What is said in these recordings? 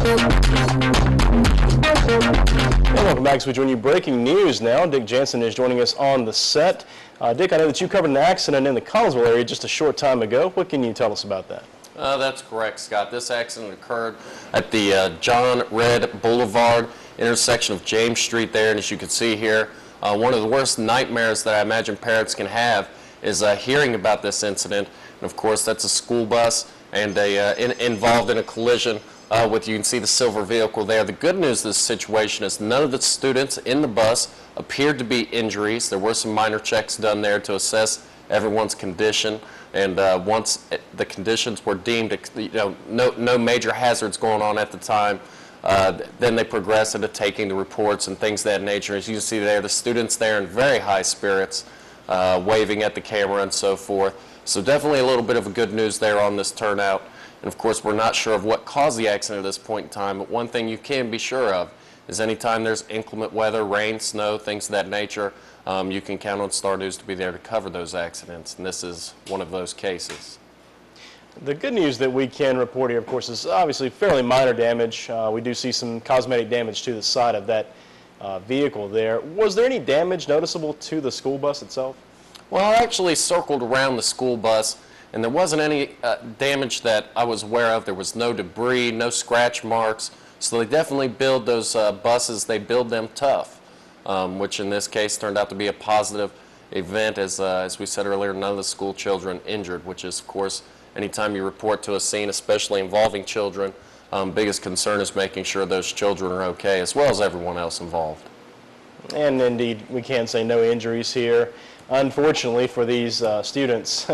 And welcome back as we join you. Breaking news now. Dick Jansen is joining us on the set. Dick, I know that you covered an accident in the Collinsville area just a short time ago. What can you tell us about that? That's correct, Scott. This accident occurred at the John Redd Boulevard intersection of James Street there, and as you can see here, one of the worst nightmares that I imagine parents can have is hearing about this incident. And of course, that's a school bus and involved in a collision with, you can see the silver vehicle there. The good news of this situation is none of the students in the bus appeared to be injuries. There were some minor checks done there to assess everyone's condition, and once the conditions were deemed, no major hazards going on at the time, then they progressed into taking the reports and things of that nature. As you can see there, the students there in very high spirits, waving at the camera and so forth. So definitely a little bit of a good news there on this turnout. And of course, we're not sure of what caused the accident at this point in time, but one thing you can be sure of is anytime there's inclement weather, rain, snow, things of that nature, you can count on Star News to be there to cover those accidents, and this is one of those cases. The good news that we can report here, of course, is obviously fairly minor damage. We do see some cosmetic damage to the side of that vehicle there. Was there any damage noticeable to the school bus itself? Well, I actually circled around the school bus, and there wasn't any damage that I was aware of. There was no debris, no scratch marks. So they definitely build those buses, they build them tough, which in this case turned out to be a positive event. As we said earlier, none of the school children injured, which is, of course, anytime you report to a scene, especially involving children, biggest concern is making sure those children are okay, as well as everyone else involved. And indeed, we can say no injuries here. Unfortunately for these students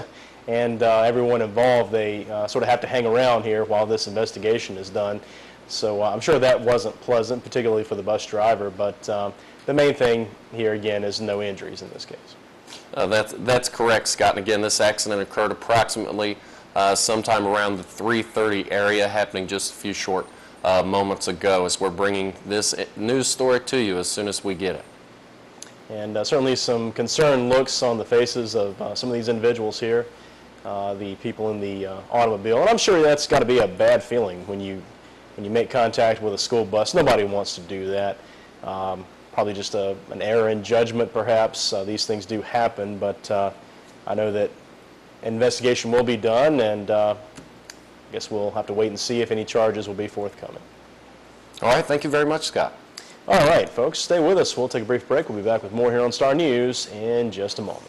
and everyone involved, they sort of have to hang around here while this investigation is done. So I'm sure that wasn't pleasant, particularly for the bus driver, but the main thing here again is no injuries in this case. That's correct, Scott. And again, this accident occurred approximately sometime around the 3:30 area, happening just a few short moments ago, as we're bringing this news story to you as soon as we get it. And certainly some concerned looks on the faces of some of these individuals here, the people in the automobile. And I'm sure that's got to be a bad feeling when you make contact with a school bus. Nobody wants to do that. Probably just an error in judgment, perhaps. These things do happen, but I know that investigation will be done, and I guess we'll have to wait and see if any charges will be forthcoming. All right, thank you very much, Scott. All right, folks, stay with us. We'll take a brief break. We'll be back with more here on Star News in just a moment.